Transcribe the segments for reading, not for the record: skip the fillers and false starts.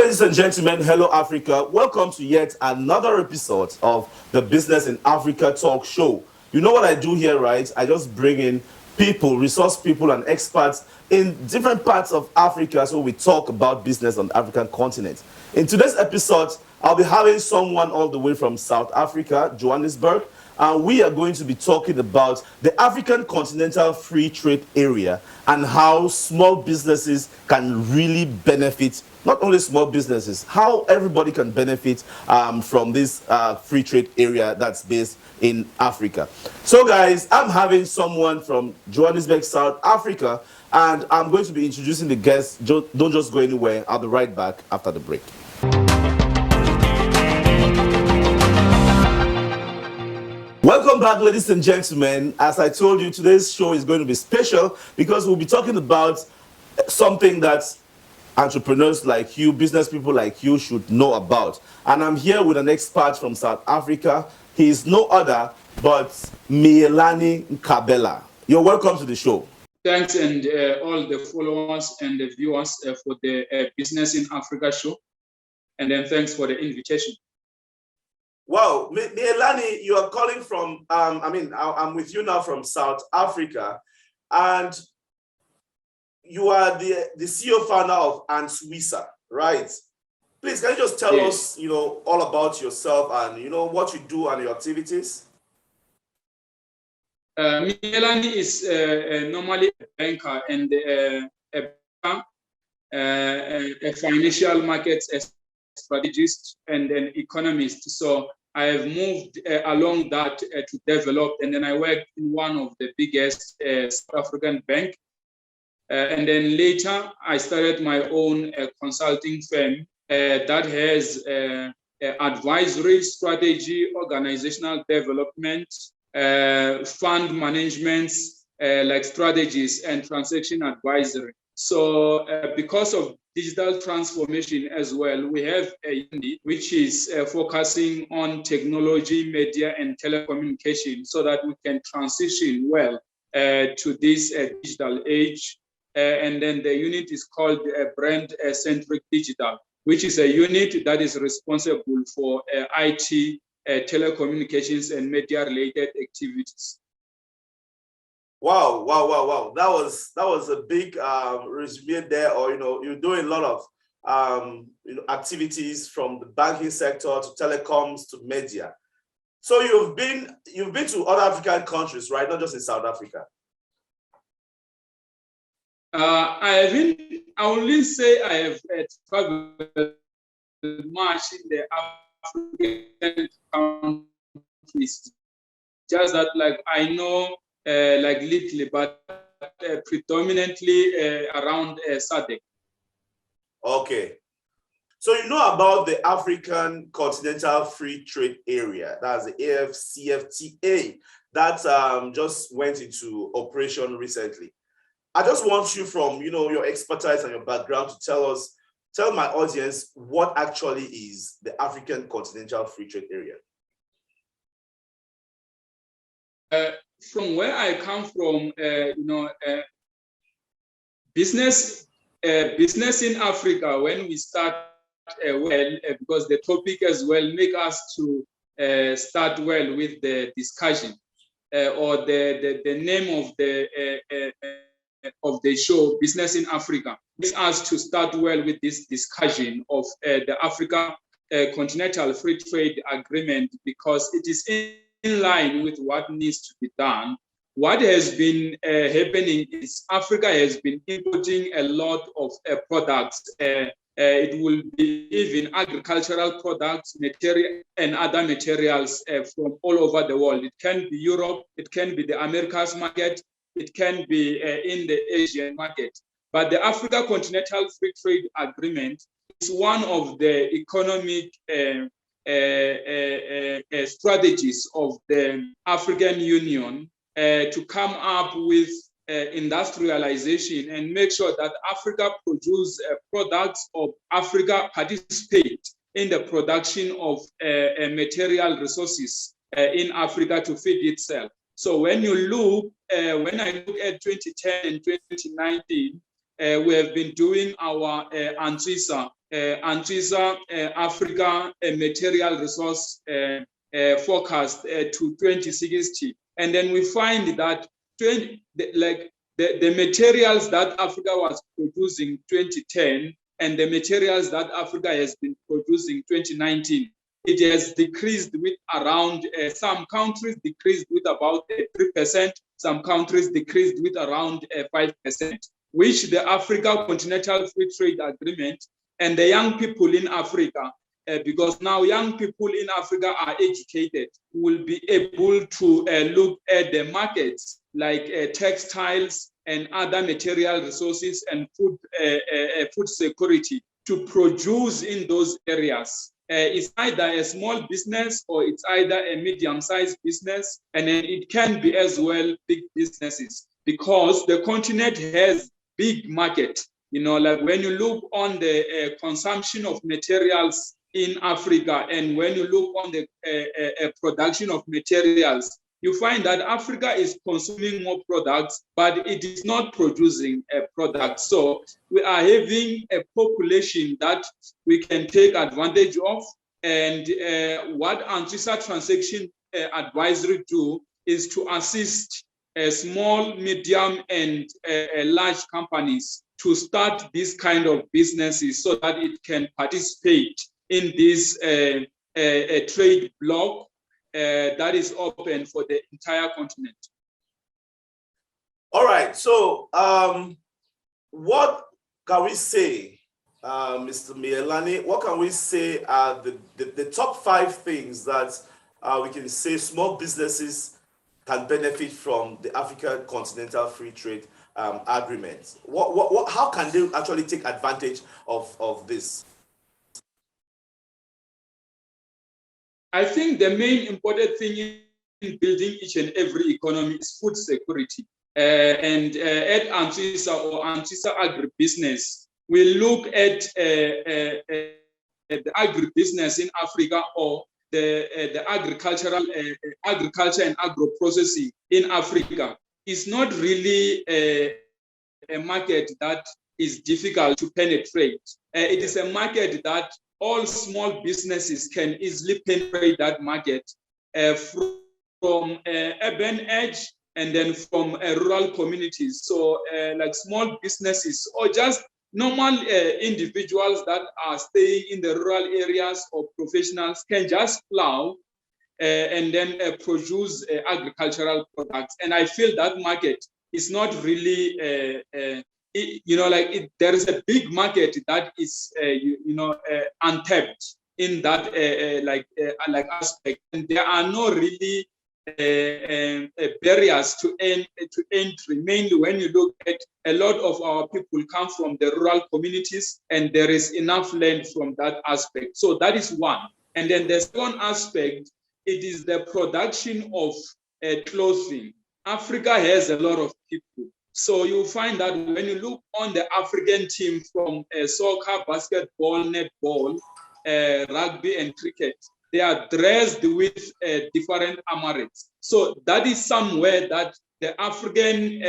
ladies and gentlemen, hello Africa. Welcome to yet another episode of the Business in Africa talk show. You know what I do here, right? I just bring in people, resource people and experts in different parts of Africa so we talk about business on the African continent. In today's episode, I'll be having someone all the way from South Africa, Johannesburg, and we are going to be talking about the African Continental Free Trade Area and how small businesses can really benefit, not only small businesses, how everybody can benefit from this free trade area that's based in Africa. So guys, I'm having someone from Johannesburg, South Africa, and I'm going to be introducing the guests. Don't just go anywhere. I'll be right back after the break. Welcome back, ladies and gentlemen. As I told you, today's show is going to be special because we'll be talking about something that entrepreneurs like you, business people like you should know about. And I'm here with an expert from South Africa. He is no other but Miyelani Mkhabela. You're welcome to the show. Thanks, and all the followers and the viewers for the Business in Africa show. And then thanks for the invitation. Wow, Miyelani, you are calling from, I'm with you now from South Africa, and you are the CEO founder of Antswisa, right? Please, can you just tell us, all about yourself and, what you do and your activities? Miyelani is normally a banker and a financial markets strategist and an economist. So I have moved along that to develop, and then I worked in one of the biggest South African bank. And then later I started my own consulting firm that has advisory, strategy, organizational development, fund management, like strategies and transaction advisory. So because of digital transformation as well, we have a unit which is focusing on technology, media, and telecommunication so that we can transition well to this digital age. And then the unit is called Brand-Centric Digital, which is a unit that is responsible for IT, telecommunications, and media-related activities. Wow. That was a big resume there, or you're doing a lot of activities from the banking sector to telecoms to media. So you've been to other African countries, right? Not just in South Africa. I only say I have traveled much in the African countries. Just that, I know little, but predominantly around SADC. Okay. So you know about the African Continental Free Trade Area, that's the AfCFTA, that just went into operation recently. I just want you, from your expertise and your background, to tell my audience what actually is the African Continental Free Trade Area. From where I come from, business in Africa, when we start because the topic as well make us to start well with the discussion or the name of the show, Business in Africa, makes us to start well with this discussion of the Africa Continental Free Trade Agreement, because it is in line with what needs to be done. What has been happening is Africa has been importing a lot of products. It will be even agricultural products, material, and other materials from all over the world. It can be Europe, it can be the Americas market, it can be in the Asian market. But the Africa Continental Free Trade Agreement is one of the economic strategies of the African Union to come up with industrialization and make sure that Africa produce products, or Africa participate in the production of material resources in Africa to feed itself. So when you look, when I look at 2010 and 2019, we have been doing our Antswisa Africa material resource forecast to 2060. And then we find that the materials that Africa was producing 2010 and the materials that Africa has been producing 2019, it has decreased with around, some countries decreased with about 3%, some countries decreased with around 5%, which the Africa Continental Free Trade Agreement and the young people in Africa, because now young people in Africa are educated, will be able to look at the markets like textiles and other material resources and food security to produce in those areas. It's either a small business or it's either a medium-sized business, and then it can be as well big businesses, because the continent has big market. You know, like when you look on the consumption of materials in Africa, and when you look on the production of materials, you find that Africa is consuming more products, but it is not producing a product. So we are having a population that we can take advantage of. And what Antswisa Transaction Advisory do is to assist small, medium, and large companies to start this kind of businesses so that it can participate in this trade bloc that is open for the entire continent. All right, so what can we say, Mr. Miyelani, what can we say are the top 5 things that we can say small businesses can benefit from the African Continental Free Trade Agreement? How can they actually take advantage of this? I think the main important thing in building each and every economy is food security. And at Antswisa or Antswisa Agribusiness, we look at the agribusiness in Africa, or the agriculture and agro-processing in Africa. Is not really a market that is difficult to penetrate. It is a market that all small businesses can easily penetrate that market from urban edge and then from rural communities. So like small businesses or just normal individuals that are staying in the rural areas or professionals can just plow and then produce agricultural products. And I feel that market is not really there is a big market that is untapped in that aspect, and there are no really barriers to entry. Mainly when you look at a lot of our people come from the rural communities, and there is enough land from that aspect. So that is one. And then the second aspect, it is the production of clothing. Africa has a lot of people. So you find that when you look on the African team from soccer, basketball, netball, rugby, and cricket, they are dressed with different amulets. So that is somewhere that the African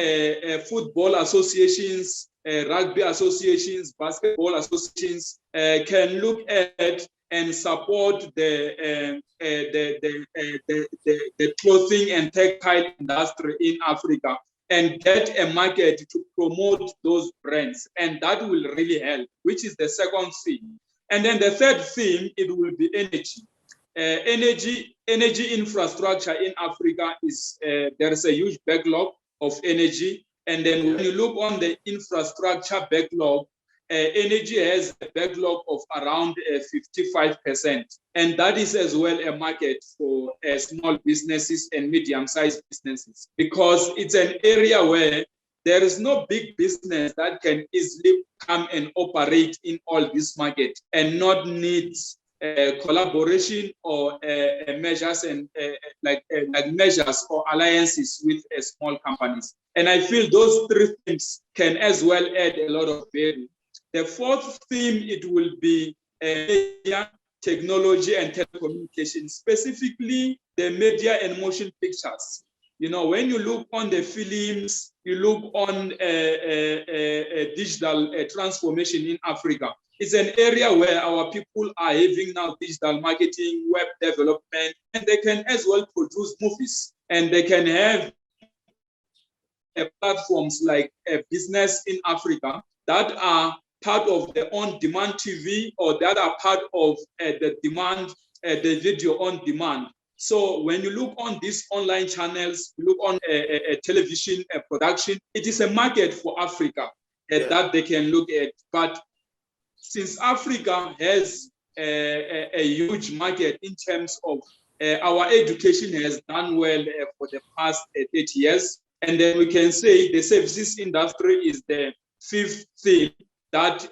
football associations, rugby associations, basketball associations can look at and support the clothing and textile industry in Africa, and get a market to promote those brands. And that will really help, which is the second theme. And then the third theme, it will be energy. Energy infrastructure in Africa is, there is a huge backlog of energy. And then when you look on the infrastructure backlog, energy has a backlog of around 55%. And that is as well a market for small businesses and medium-sized businesses, because it's an area where there is no big business that can easily come and operate in all this market and not needs collaboration or measures and like measures or alliances with small companies. And I feel those three things can as well add a lot of value. The fourth theme, it will be media, technology, and telecommunications, specifically the media and motion pictures. You know, when you look on the films, you look on digital transformation in Africa. It's an area where our people are having now digital marketing, web development, and they can as well produce movies, and they can have platforms like Business in Africa that are part of the on-demand TV, or that are part of the video on demand. So when you look on these online channels, you look on television production, it is a market for Africa that they can look at. But since Africa has a huge market in terms of our education has done well for the past 30 years, and then we can say the services industry is the fifth thing that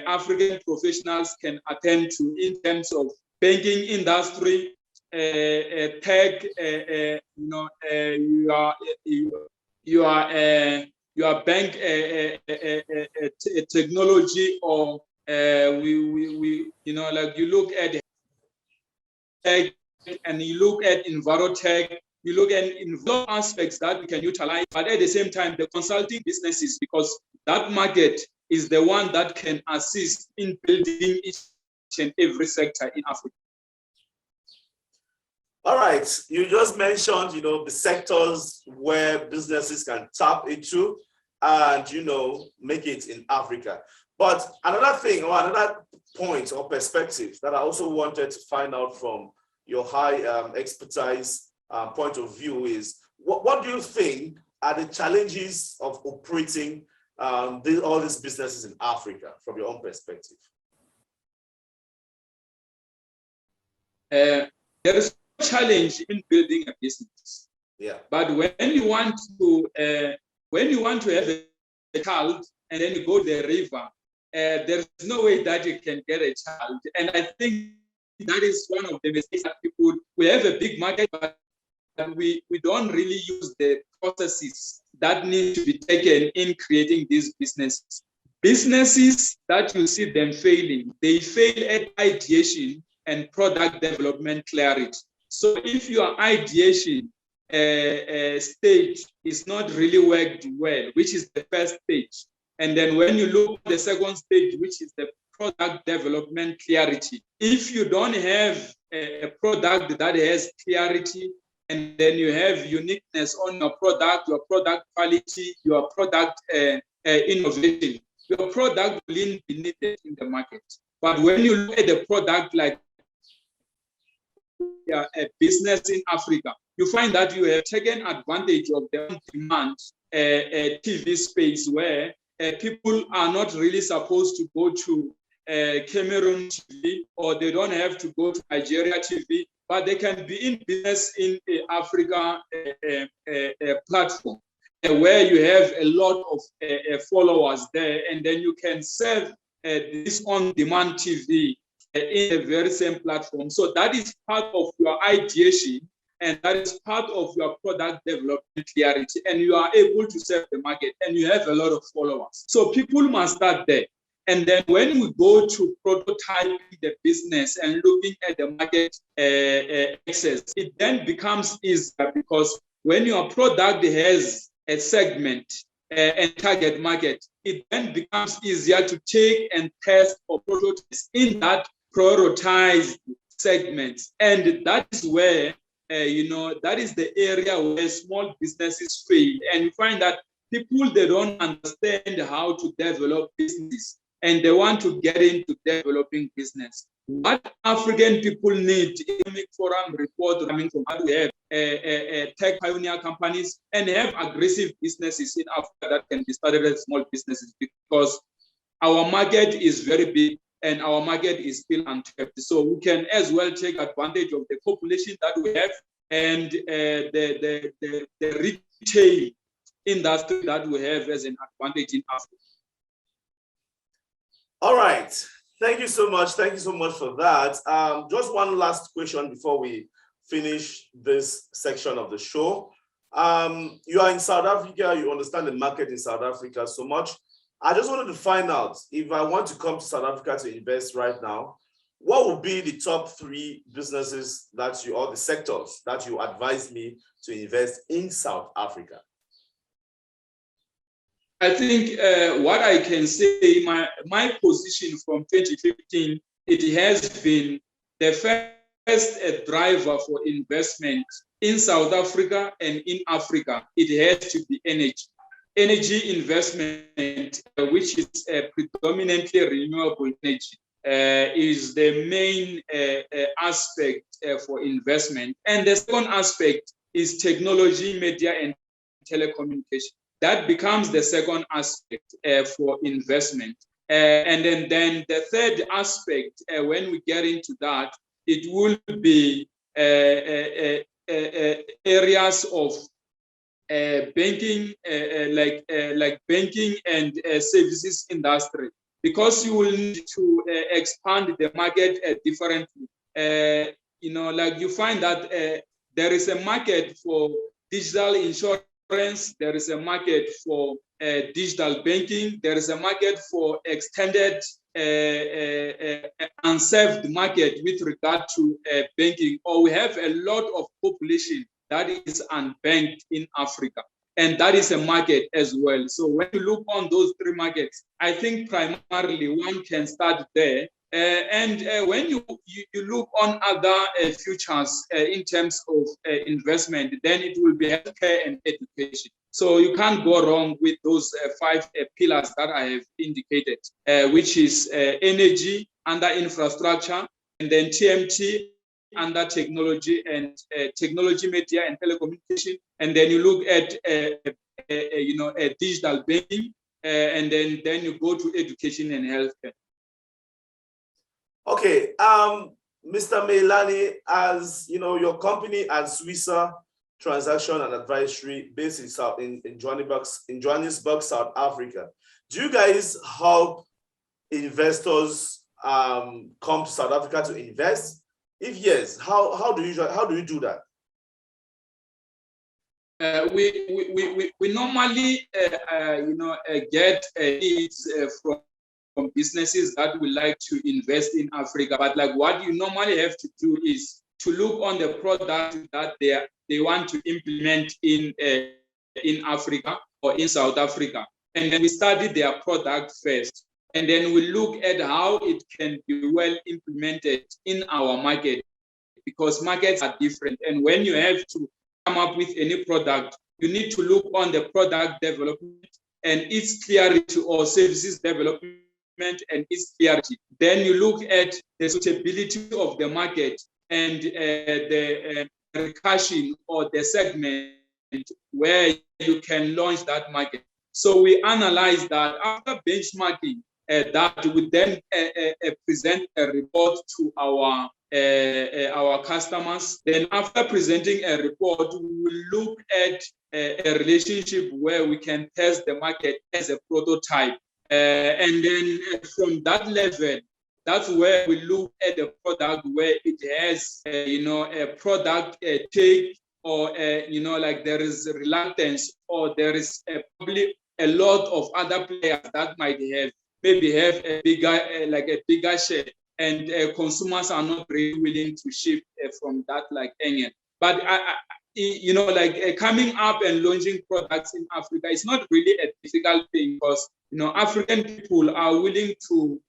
African professionals can attend to in terms of banking industry, tech, your bank technology, or like you look at tech and you look at envirotech, you look at aspects that we can utilize, but at the same time, the consulting businesses, because that market is the one that can assist in building each and every sector in Africa. All right, you just mentioned, the sectors where businesses can tap into and, make it in Africa. But another thing, or another point or perspective that I also wanted to find out from your high expertise point of view is, what do you think are the challenges of operating all these businesses in Africa from your own perspective? There is a challenge in building a business. Yeah. But when you want to have a child and then you go to the river, there's no way that you can get a child. And I think that is one of the mistakes that people, we have a big market, but we don't really use the processes that need to be taken in creating these businesses. Businesses that you see them failing, they fail at ideation and product development clarity. So if your ideation stage is not really worked well, which is the first stage, and then when you look at the second stage, which is the product development clarity, if you don't have a product that has clarity, and then you have uniqueness on your product quality, your product innovation, your product will be needed in the market. But when you look at the product like a business in Africa, you find that you have taken advantage of the on-demand TV space where people are not really supposed to go to Cameroon TV, or they don't have to go to Nigeria TV, but they can be in business in Africa platform where you have a lot of followers there, and then you can serve this on-demand TV in the very same platform. So that is part of your ideation, and that is part of your product development clarity, and you are able to serve the market, and you have a lot of followers. So people must start there. And then when we go to prototyping the business and looking at the market access, it then becomes easier, because when your product has a segment and target market, it then becomes easier to take and test or prototype in that prioritized segments. And that is where, that is the area where small businesses fail. And you find that people, they don't understand how to develop business, and they want to get into developing business. What African people need, Economic Forum report coming from how we have tech pioneer companies and have aggressive businesses in Africa that can be started as small businesses, because our market is very big and our market is still untapped. So we can as well take advantage of the population that we have and the retail industry that we have as an advantage in Africa. All right. Thank you so much. Thank you so much for that. Just one last question before we finish this section of the show. You are in South Africa. You understand the market in South Africa so much. I just wanted to find out, if I want to come to South Africa to invest right now, what would be the top 3 businesses that you, or the sectors that you advise me to invest in South Africa? I think what I can say, my position from 2015, it has been the first driver for investment in South Africa and in Africa. It has to be energy. Energy investment, which is predominantly renewable energy, is the main aspect for investment. And the second aspect is technology, media, and telecommunication. That becomes the second aspect for investment. And then the third aspect, when we get into that, it will be areas of banking, like banking and services industry, because you will need to expand the market differently. Like you find that there is a market for digital insurance, there is a market for digital banking, there is a market for extended unserved market with regard to banking, or we have a lot of population that is unbanked in Africa. And that is a market as well. So when you look on those three markets, I think primarily one can start there. When you look on other futures in terms of investment, then it will be healthcare and education. So you can't go wrong with those five pillars that I have indicated, which is energy under infrastructure, and then TMT under technology and technology, media, and telecommunication. And then you look at digital banking, and then you go to education and healthcare. Okay, Mr. Miyelani, as you know, your company Antswisa Transaction and Advisory based in Johannesburg, South Africa. Do you guys help investors come to South Africa to invest? If yes, how do you do that? We normally get leads from businesses that would like to invest in Africa, but like what you normally have to do is to look on the product that they want to implement in Africa or in South Africa, and then we study their product first. And then we look at how it can be well implemented in our market, because markets are different. And when you have to come up with any product, you need to look on the product development and its clarity, or services development and its clarity. Then you look at the suitability of the market and the recursion or the segment where you can launch that market. So we analyze that. After benchmarking, that would then present a report to our customers. Then after presenting a report, we will look at a relationship where we can test the market as a prototype. And then from that level, that's where we look at the product where it has, a product take, or, like there is reluctance, or there is probably a lot of other players that might maybe have a bigger share, and consumers are not really willing to shift from that angle. But coming up and launching products in Africa is not really a difficult thing, because African people are willing to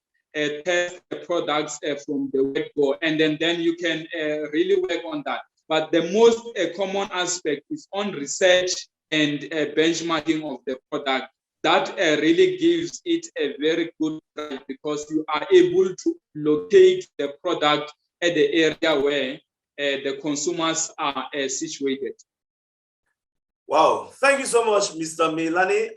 test the products from the word-go, and then you can really work on that. But the most common aspect is on research and benchmarking of the product. That really gives it a very good price, because you are able to locate the product at the area where the consumers are situated. Wow, thank you so much, Mr. Miyelani.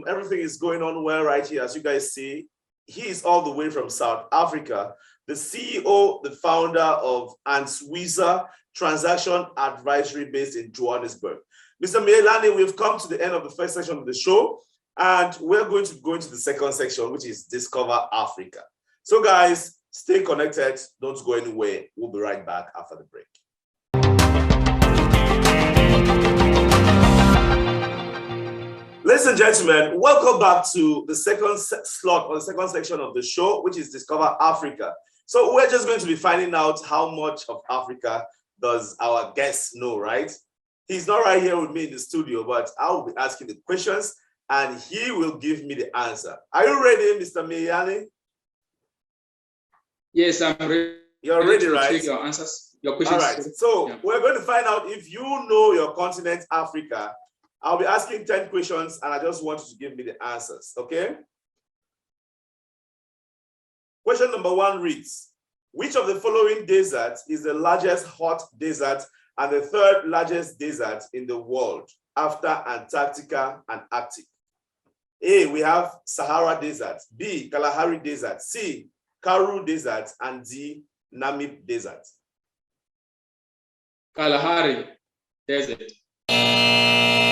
Everything is going on well right here, as you guys see. He is all the way from South Africa, the CEO, the founder of Antswisa Transaction Advisory based in Johannesburg. Mr. Miyelani, we've come to the end of the first section of the show, and we're going to go into the second section, which is Discover Africa. So guys, stay connected. Don't go anywhere. We'll be right back after the break. Ladies and gentlemen, welcome back to the second slot, or the second section of the show, which is Discover Africa. So we're just going to be finding out how much of Africa does our guest know, right? He's not right here with me in the studio, but I will be asking the questions, and he will give me the answer. Are you ready, Mr. Miyelani? Yes, I'm ready. You're ready, right? Take your answers, your questions. All right. So we're going to find out if you know your continent, Africa. I'll be asking 10 questions, and I just want you to give me the answers, okay? Question number 1 reads, which of the following deserts is the largest hot desert and the 3rd largest desert in the world after Antarctica and Arctic? A, we have Sahara Desert. B, Kalahari Desert. C, Karoo Desert. And D, Namib Desert. Kalahari Desert. And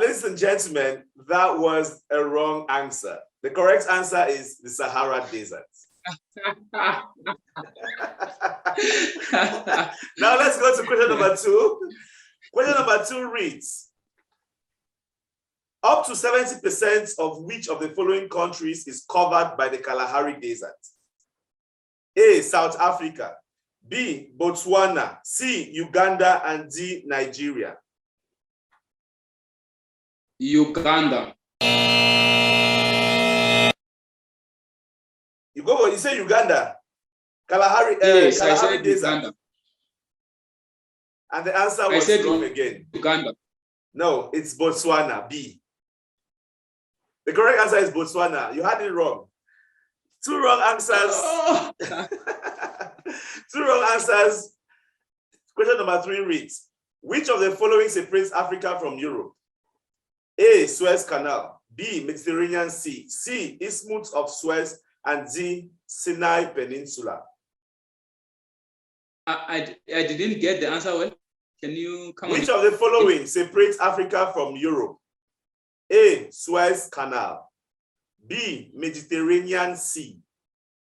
ladies and gentlemen, that was a wrong answer. The correct answer is the Sahara Desert. Now let's go to question number 2. Question number 2 reads, up to 70% of which of the following countries is covered by the Kalahari Desert? A, South Africa. B, Botswana. C, Uganda. And D, Nigeria. Uganda. You say Uganda. Kalahari, yes, Kalahari I said Desert. Uganda. And the answer was wrong again. Uganda. No, it's Botswana, B. The correct answer is Botswana. You had it wrong. 2 wrong answers. Oh. 2 wrong answers. Question number 3 reads, which of the following separates Africa from Europe? A, Suez Canal. B, Mediterranean Sea. C, Isthmus of Suez. And D, Sinai Peninsula. I didn't get the answer. Well, can you come Which of the following separates Africa from Europe? A, Suez Canal. B, Mediterranean Sea.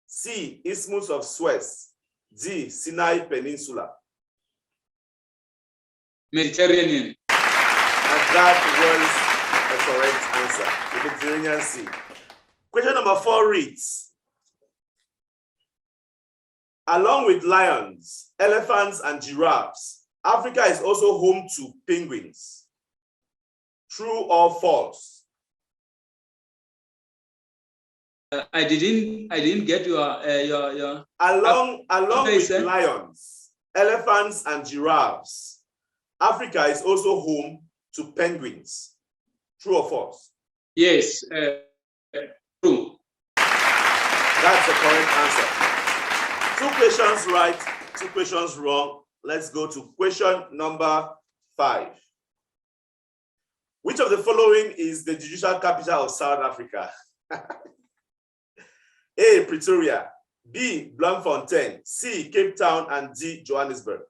C, Isthmus of Suez. D, Sinai Peninsula. Mediterranean. And that was a correct answer, the Mediterranean Sea. Question number 4 reads, along with lions, elephants, and giraffes, Africa is also home to penguins. True or false? I didn't get your Along with lions, elephants, and giraffes, Africa is also home to penguins. True or false? Yes, true. That's the correct answer. 2 questions right, 2 questions wrong. Let's go to question number 5. Which of the following is the judicial capital of South Africa? A, Pretoria. B, Bloemfontein. C, Cape Town. And D, Johannesburg.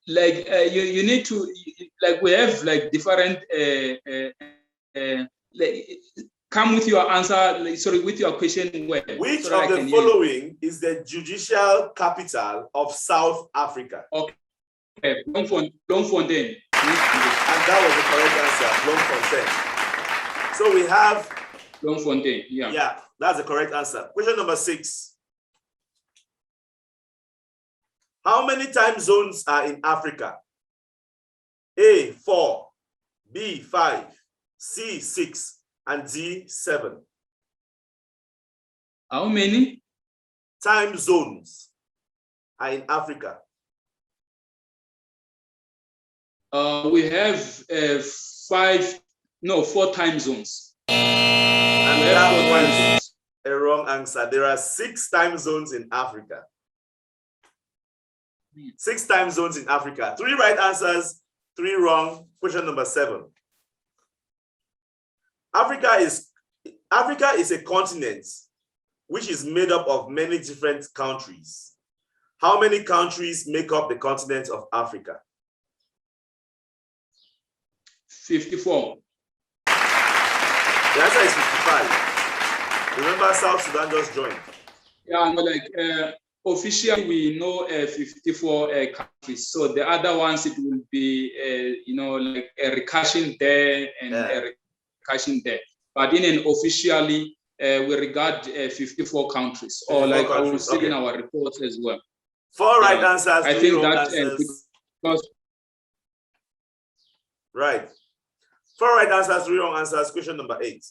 You need to, like, we have like different come with your answer, with your question. Which of the following is the judicial capital of South Africa? Okay, Bloemfontein. And that was the correct answer, Bloemfontein. So we have Bloemfontein, yeah. Yeah, that's the correct answer. Question number 6. How many time zones are in Africa? A, 4, B, 5, C, 6, and D, 7. How many time zones are in Africa? We have 4 time zones. And that was a wrong answer. There are 6 time zones in Africa. 6 time zones in Africa. 3 right answers, 3 wrong. Question number 7. Africa is a continent which is made up of many different countries. How many countries make up the continent of Africa? 54. The answer is 55. Remember, South Sudan just joined. Yeah, officially we know 54 countries. So the other ones, it will be like a recursion there and a recursion there. But in an officially, we regard 54 countries, or like countries. I will say in our reports as well. 4 right answers. I think that because Right. 4 right answers, 3 wrong answers. Question number 8.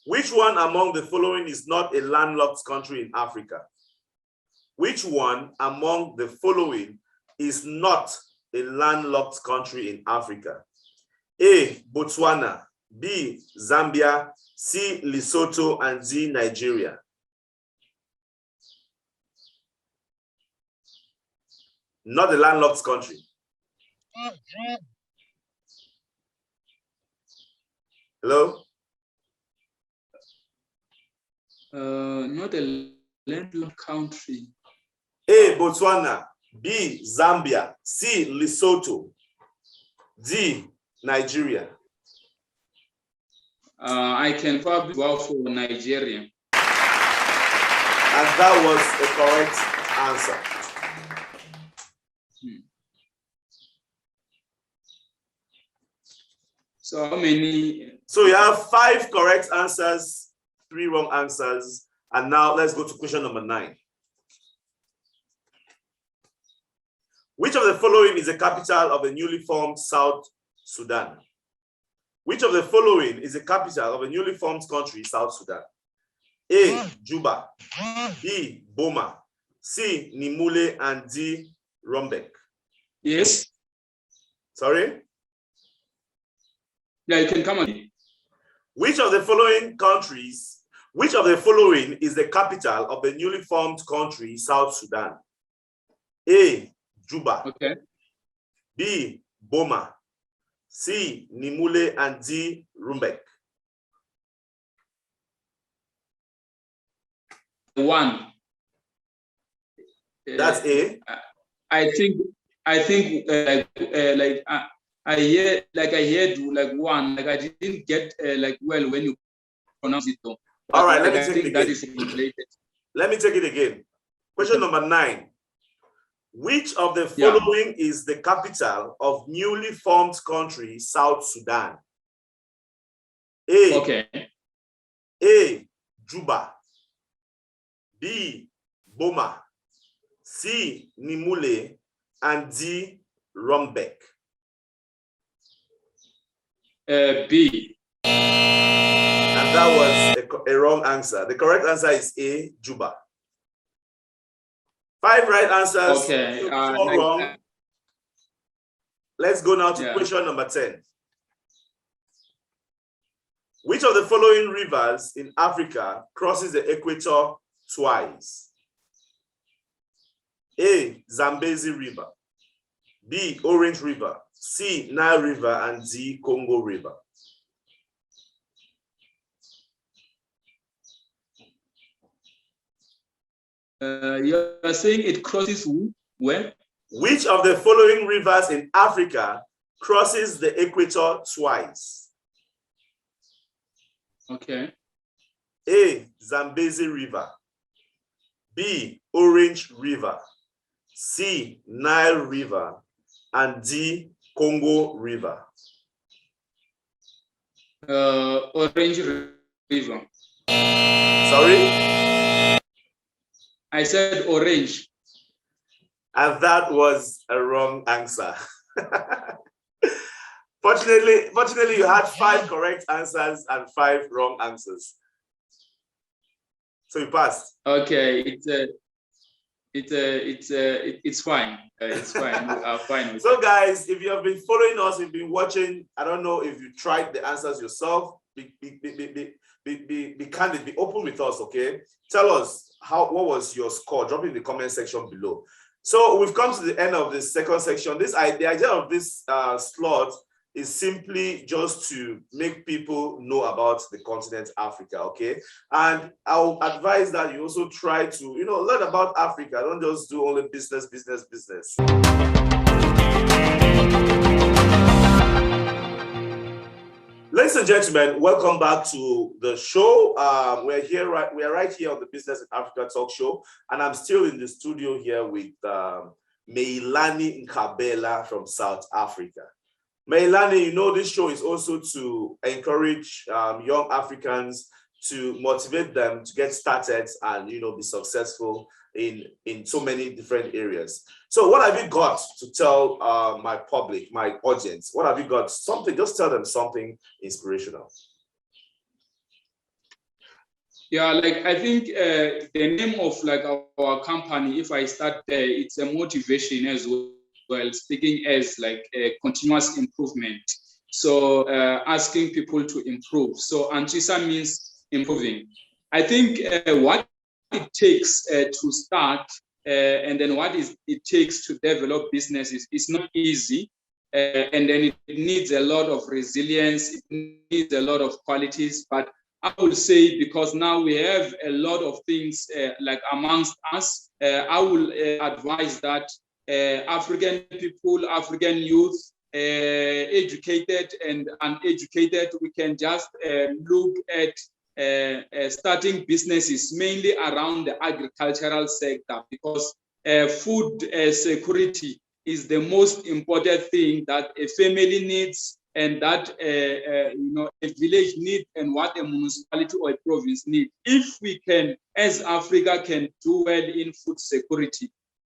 Which one among the following is not a landlocked country in Africa? Which one among the following is not a landlocked country in Africa? A, Botswana, B, Zambia, C, Lesotho, and D, Nigeria. Not a landlocked country. Hello? Not a landlocked country. A, Botswana, B, Zambia, C, Lesotho, D, Nigeria. I can probably go for Nigeria. And that was a correct answer. So how many? So you have 5 correct answers, 3 wrong answers. And now let's go to question number 9. Which of the following is the capital of the newly formed South Sudan? Which of the following is the capital of a newly formed country, South Sudan? A, Juba, B, Boma, C, Nimule, and D, Rumbek. Yes. Sorry? Yeah, you can come on. Which of the following is the capital of the newly formed country, South Sudan? A, Juba. Okay. B, Boma. C, Nimule, and D, Rumbek. 1. That's A. I think I heard like 1. Like I didn't get well when you pronounce it though. All right, let me I take think it that again. is related. Let me take it again. Question number 9. Which of the following is the capital of newly formed country, South Sudan? A, Juba. B, Boma. C, Nimule, and D, Rumbek. B. And that was a wrong answer. The correct answer is A, Juba. 5 right answers, 4 wrong. Let's go now to question number 10. Which of the following rivers in Africa crosses the equator twice? A, Zambezi River. B, Orange River. C, Nile River. And D, Congo River. You are saying it crosses where? Which of the following rivers in Africa crosses the equator twice? Okay. A, Zambezi River. B, Orange River. C, Nile River. And D, Congo River. Orange River. Sorry? I said orange. And that was a wrong answer. Fortunately, you had 5 correct answers and 5 wrong answers. So you passed. Okay, it's fine. It's fine. We are fine. So guys, if you have been following us, you've been watching, I don't know if you tried the answers yourself. Be candid, be open with us, okay? Tell us what was your score. Drop it in the comment section below. So we've come to the end of the second section. The idea of this slot is simply just to make people know about the continent Africa, okay? And I'll advise that you also try to, learn about Africa. Don't just do only business. Ladies and gentlemen, welcome back to the show. We are right here on the Business in Africa talk show, and I'm still in the studio here with Miyelani Mkhabela from South Africa. Miyelani, this show is also to encourage young Africans to motivate them to get started and be successful in so many different areas. So what have you got to tell my public, my audience? What have you got? Something, just tell them something inspirational. Yeah, like I think the name of like our company, if I start there, it's a motivation as well, speaking as like a continuous improvement. So asking people to improve. So Antswisa means improving. I think what it takes to start and then what it takes to develop businesses is not easy. And then it needs a lot of resilience, it needs a lot of qualities, but I would say because now we have a lot of things like amongst us, I will advise that African people, African youth, educated and uneducated, we can just look at starting businesses mainly around the agricultural sector, because food security is the most important thing that a family needs, and that a village needs, and what a municipality or a province needs. If we can, as Africa, can do well in food security,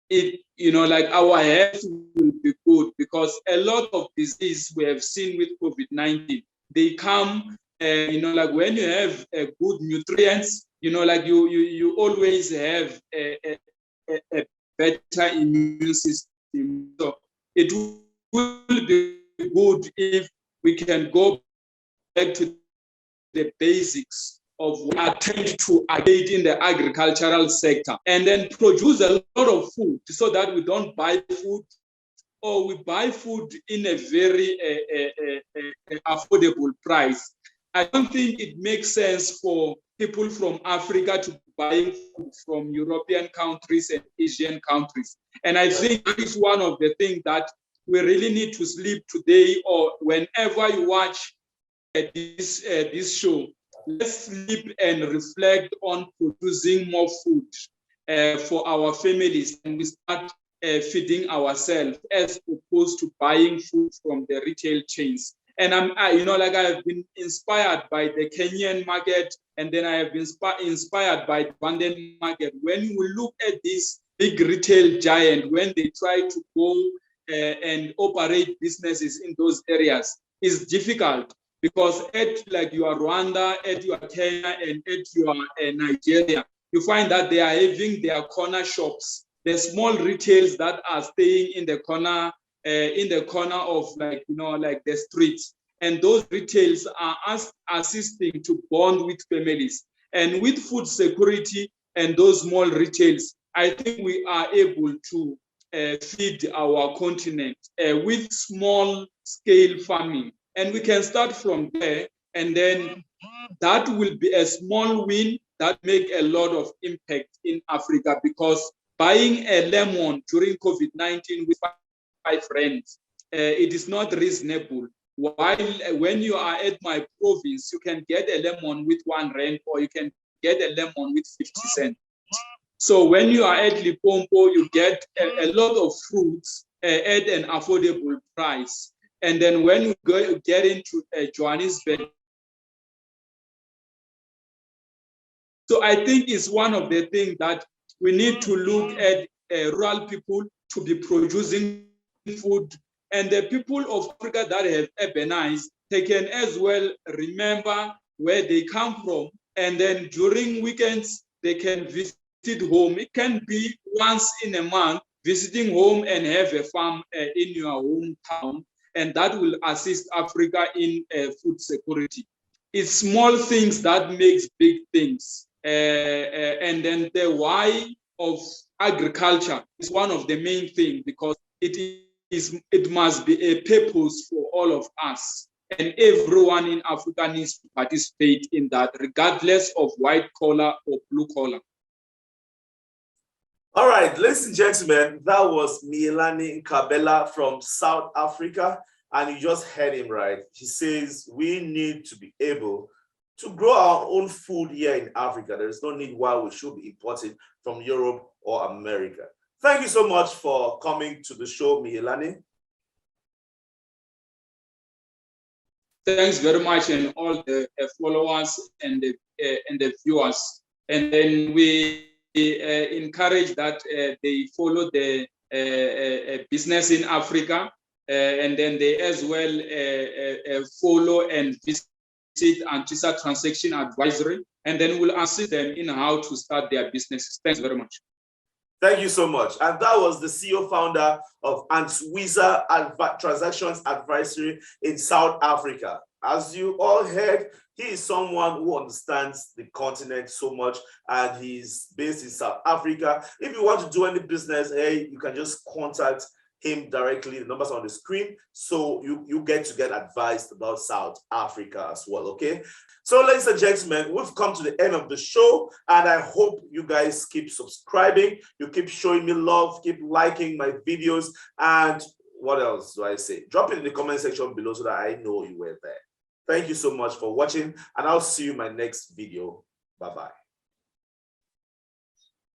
it like our health will be good, because a lot of disease we have seen with COVID-19, they come like when you have good nutrients, like you always have a better immune system. So it will be good if we can go back to the basics of attempt to engage in the agricultural sector and then produce a lot of food, so that we don't buy food, or we buy food in a very affordable price. I don't think it makes sense for people from Africa to buy food from European countries and Asian countries. And I think it's one of the things that we really need to sleep today, or whenever you watch this show, let's sleep and reflect on producing more food for our families, and we start feeding ourselves as opposed to buying food from the retail chains. And I have been inspired by the Kenyan market, and then I have been inspired by the Rwandan market. When we look at this big retail giant, when they try to go and operate businesses in those areas, it's difficult, because at like your Rwanda, at your Kenya, and at your Nigeria, you find that they are having their corner shops, the small retails that are staying in the corner of like like the streets, and those retails are assisting to bond with families. And with food security and those small retails, I think we are able to feed our continent with small scale farming. And we can start from there, and then that will be a small win that make a lot of impact in Africa, because buying a lemon during COVID-19 with 5 friends, it is not reasonable. While when you are at my province, you can get a lemon with 1 rand, or you can get a lemon with 50 cents. So when you are at Limpopo, you get a lot of fruits at an affordable price. And then when you get into Johannesburg, so I think it's one of the things that we need to look at rural people to be producing food, and the people of Africa that have urbanized, they can as well remember where they come from, and then during weekends, they can visit home. It can be once in a month, visiting home and have a farm in your hometown, and that will assist Africa in food security. It's small things that makes big things. And then the why of agriculture is one of the main things, because it must be a purpose for all of us, and everyone in Africa needs to participate in that, regardless of white collar or blue collar. All right, ladies and gentlemen, that was Miyelani Mkhabela from South Africa, and you just heard him right. He says we need to be able to grow our own food here in Africa. There is no need why we should be importing from Europe or America. Thank you so much for coming to the show, Miyelani. Thanks very much, and all the followers and the and the viewers. And then we encourage that they follow the business in Africa, and then they as well follow and visit Antswisa Transaction Advisory, and then we'll assist them in how to start their businesses. Thanks very much. Thank you so much. And that was the CEO founder of Antswisa Transactions Advisory in South Africa. As you all heard, he is someone who understands the continent so much, and he's based in South Africa. If you want to do any business, hey, you can just contact him directly. The numbers are on the screen, so you get advised about South Africa as well, okay? So ladies and gentlemen, we've come to the end of the show, and I hope you guys keep subscribing, you keep showing me love, keep liking my videos, and what else do I say? Drop it in the comment section below so that I know you were there. Thank you so much for watching, and I'll see you in my next video. Bye-bye.